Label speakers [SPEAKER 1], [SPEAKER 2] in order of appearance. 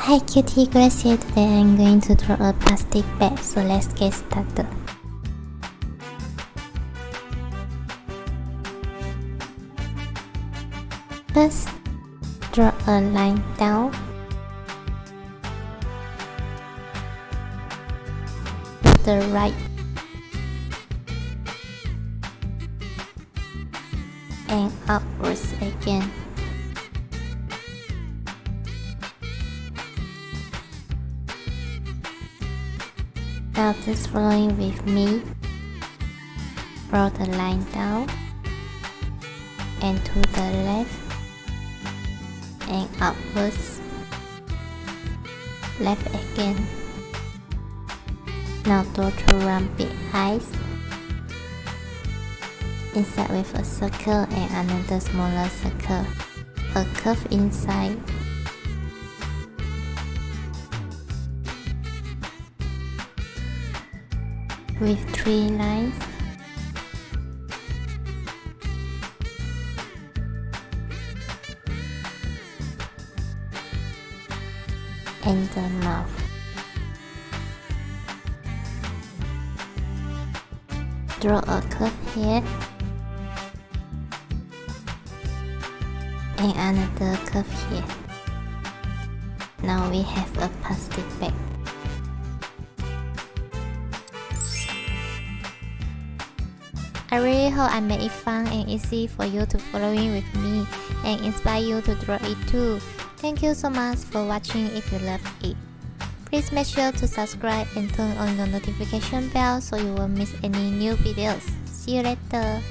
[SPEAKER 1] Hi cutie, Grace here. Today I'm going to draw a plastic bag, so let's get started. First, draw a line down to the right and upwards again. Now just following with me, draw the line down and to the left and upwards, left again. Now draw two round big eyes inside with a circle and another smaller circle, a curve inside. With 3 lines. And the mouth. Draw a curve here and another curve here. Now we have a plastic bag. I really hope I made it fun and easy for you to following with me and inspire you to draw it too. Thank you so much for watching. If you love it, please make sure to subscribe and turn on the notification bell so you won't miss any new videos. See you later.